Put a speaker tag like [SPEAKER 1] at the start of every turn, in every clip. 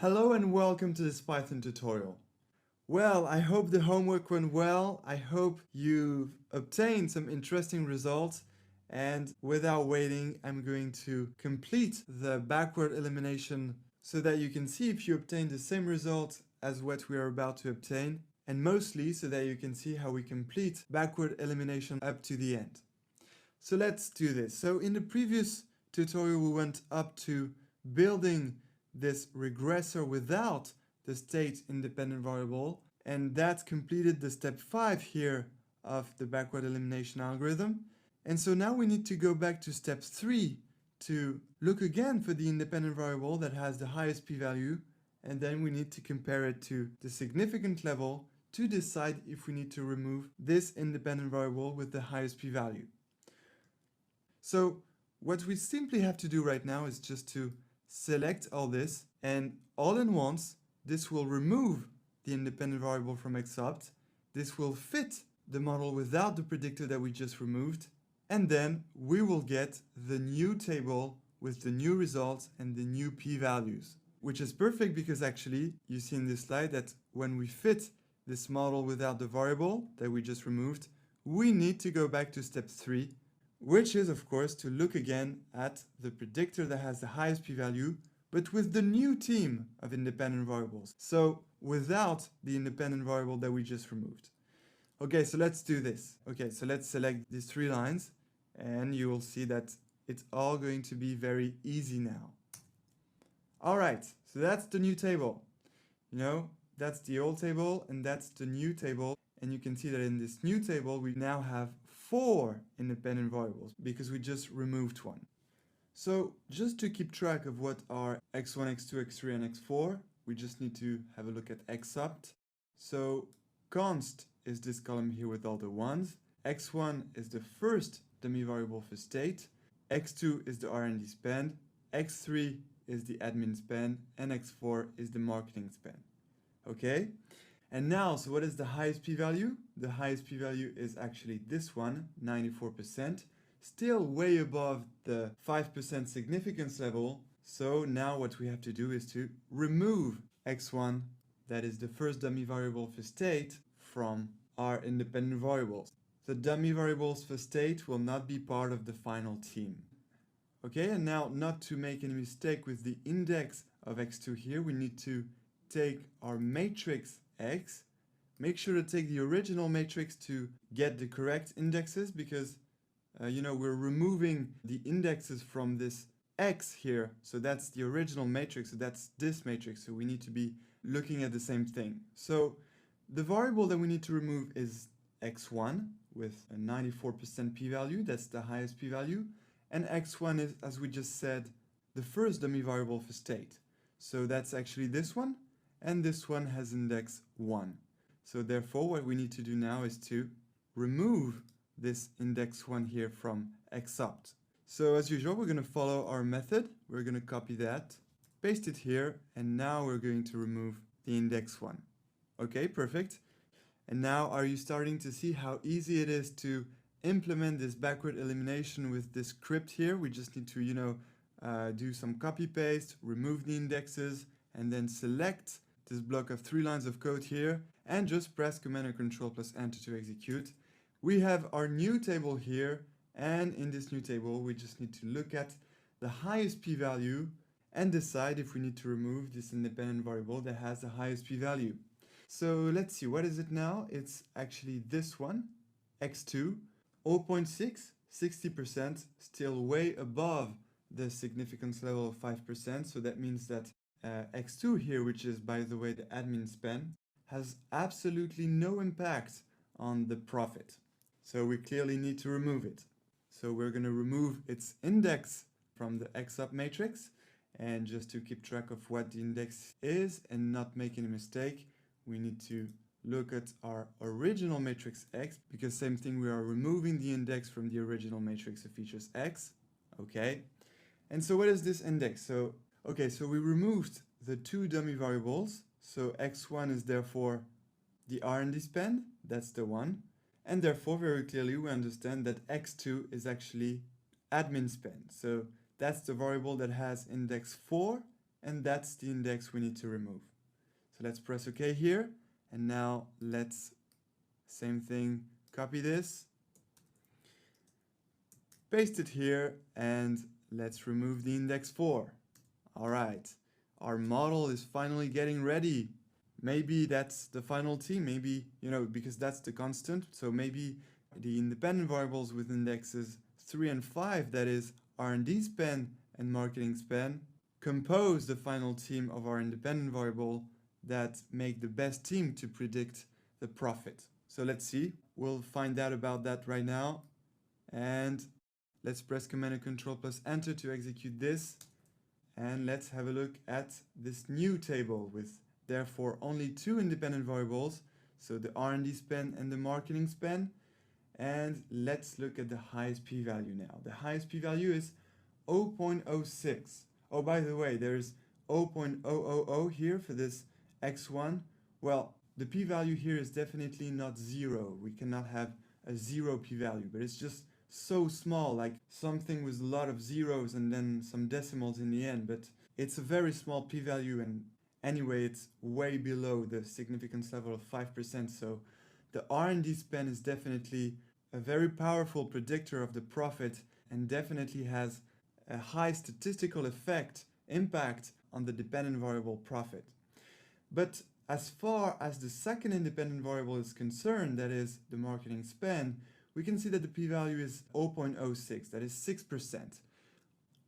[SPEAKER 1] Hello and welcome to this Python tutorial. Well, I hope the homework went well. I hope you've obtained some interesting results. And without waiting, I'm going to complete the backward elimination so that you can see if you obtain the same result as what we are about to obtain, and mostly so that you can see how we complete backward elimination up to the end. So let's do this. So in the previous tutorial, we went up to building this regressor without the state independent variable, and that completed the step 5 here of the backward elimination algorithm. And so now we need to go back to step 3 to look again for the independent variable that has the highest p-value, and then we need to compare it to the significant level to decide if we need to remove this independent variable with the highest p-value. So what we simply have to do right now is just to select all this, and all in once, this will remove the independent variable from xopt. This will fit the model without the predictor that we just removed, and then we will get the new table with the new results and the new p-values, which is perfect because actually you see in this slide that when we fit this model without the variable that we just removed, we need to go back to step 3, which is of course to look again at the predictor that has the highest p-value, but with the new team of independent variables. So without the independent variable that we just removed. Okay, so let's do this. Okay, so let's select these 3 lines, and you will see that it's all going to be very easy now. All right, so that's the new table. That's the old table and that's the new table. And you can see that in this new table, we now have 4 independent variables because we just removed one. So just to keep track of what are x1, x2, x3, and x4, we just need to have a look at xopt. So const is this column here with all the ones. x1 is the first dummy variable for state. x2 is the R&D spend. x3 is the admin spend. And x4 is the marketing spend. Okay? And now, so what is the highest p-value? The highest p-value is actually this one, 94%, still way above the 5% significance level. So now what we have to do is to remove x1, that is the first dummy variable for state, from our independent variables. The dummy variables for state will not be part of the final team. Okay, and now not to make any mistake with the index of x2 here, we need to take our matrix X, make sure to take the original matrix to get the correct indexes because, we're removing the indexes from this X here. So that's the original matrix, so that's this matrix. So we need to be looking at the same thing. So the variable that we need to remove is x1 with a 94% p-value. That's the highest p-value. And x1 is, as we just said, the first dummy variable for state. So that's actually this one. And this one has index 1. So therefore, what we need to do now is to remove this index 1 here from xopt. So as usual, we're going to follow our method. We're going to copy that, paste it here, and now we're going to remove the index 1. Okay, perfect. And now are you starting to see how easy it is to implement this backward elimination with this script here? We just need to, do some copy paste, remove the indexes, and then select this block of 3 lines of code here, and just press Command or Control plus Enter to execute. We have our new table here, and in this new table, we just need to look at the highest p-value and decide if we need to remove this independent variable that has the highest p-value. So let's see, what is it now? It's actually this one, x2, 0.6, 60%, still way above the significance level of 5%, so that means that x2 here, which is, by the way, the admin spend, has absolutely no impact on the profit. So we clearly need to remove it. So we're going to remove its index from the xopt matrix. And just to keep track of what the index is and not make any mistake, we need to look at our original matrix X, because same thing, we are removing the index from the original matrix of features X. Okay. And so what is this index? So we removed the 2 dummy variables. So x1 is therefore the R&D spend, that's the one. And therefore, very clearly, we understand that x2 is actually admin spend. So that's the variable that has index 4 and that's the index we need to remove. So let's press OK here, and now let's, same thing, copy this, paste it here, and let's remove the index 4. All right, our model is finally getting ready. Maybe that's the final team, maybe, because that's the constant, so maybe the independent variables with indexes 3 and 5, that is R&D spend and marketing spend, compose the final team of our independent variable that make the best team to predict the profit. So let's see, we'll find out about that right now. And let's press Command and Control plus Enter to execute this. And let's have a look at this new table with therefore only 2 independent variables, so the R&D spend and the marketing spend. And let's look at the highest p-value now. The highest p-value is 0.06. Oh, by the way, there's 0.000 here for this x1. Well, the p-value here is definitely not 0. We cannot have a 0 p-value, but it's just so small, like something with a lot of zeros and then some decimals in the end, but it's a very small p-value, and anyway, it's way below the significance level of 5%, so the R&D spend is definitely a very powerful predictor of the profit and definitely has a high statistical impact on the dependent variable profit. But as far as the second independent variable is concerned, that is the marketing spend, we can see that the p-value is 0.06, that is 6%.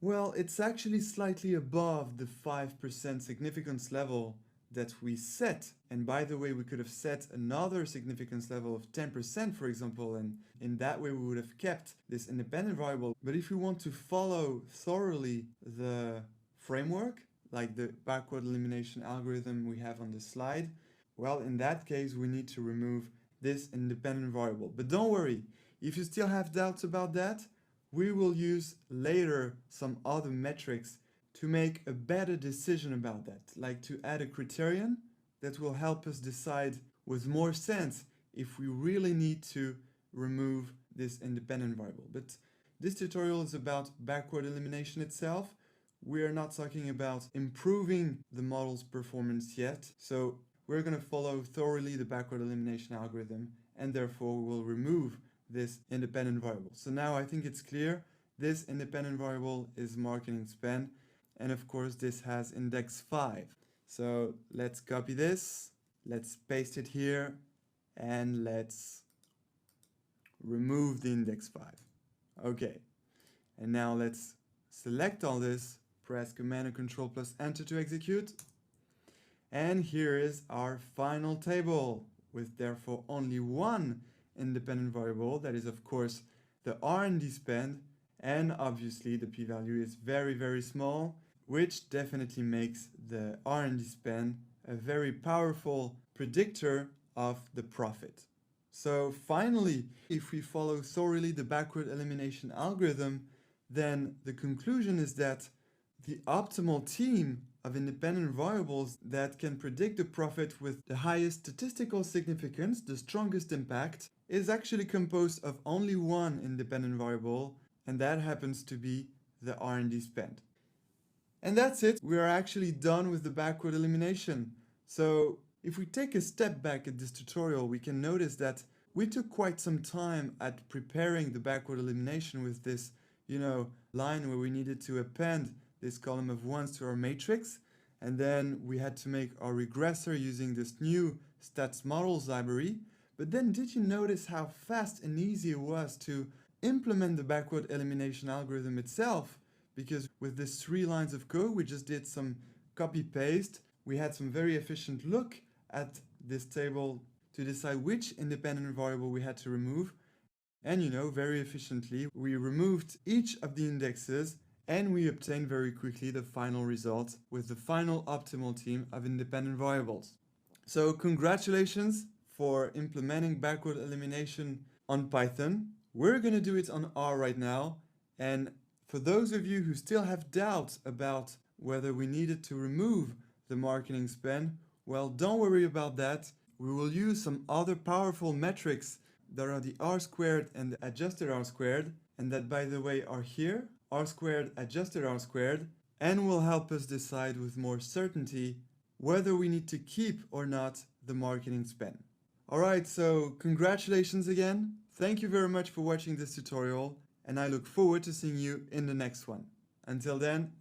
[SPEAKER 1] Well, it's actually slightly above the 5% significance level that we set. And by the way, we could have set another significance level of 10%, for example, and in that way we would have kept this independent variable. But if we want to follow thoroughly the framework, like the backward elimination algorithm we have on the slide, well, in that case, we need to remove this independent variable. But don't worry, if you still have doubts about that, we will use later some other metrics to make a better decision about that, like to add a criterion that will help us decide with more sense if we really need to remove this independent variable. But this tutorial is about backward elimination itself. We are not talking about improving the model's performance yet, so we're going to follow thoroughly the backward elimination algorithm, and therefore we will remove this independent variable. So now I think it's clear, this independent variable is marketing spend, and of course this has index 5. So let's copy this, let's paste it here, and let's remove the index 5. Okay, and now let's select all this, press Command and Control plus Enter to execute. And here is our final table with therefore only one independent variable, that is of course the R&D spend, and obviously the p-value is very, very small, which definitely makes the R&D spend a very powerful predictor of the profit. So finally, if we follow thoroughly the backward elimination algorithm, then the conclusion is that the optimal team of independent variables that can predict the profit with the highest statistical significance, the strongest impact, is actually composed of only one independent variable, and that happens to be the R&D spend. And that's it. We are actually done with the backward elimination. So if we take a step back at this tutorial, we can notice that we took quite some time at preparing the backward elimination with this, line where we needed to append this column of ones to our matrix, and then we had to make our regressor using this new stats models library. But then did you notice how fast and easy it was to implement the backward elimination algorithm itself? Because with these 3 lines of code, we just did some copy paste. We had some very efficient look at this table to decide which independent variable we had to remove. And very efficiently, we removed each of the indexes, and we obtained very quickly the final result with the final optimal team of independent variables. So congratulations for implementing backward elimination on Python. We're going to do it on R right now. And for those of you who still have doubts about whether we needed to remove the marketing spend, well, don't worry about that. We will use some other powerful metrics that are the R² and the adjusted R², and that, by the way, are here. R² adjusted R², and will help us decide with more certainty whether we need to keep or not the marketing spend. Alright, so congratulations again. Thank you very much for watching this tutorial, and I look forward to seeing you in the next one. Until then,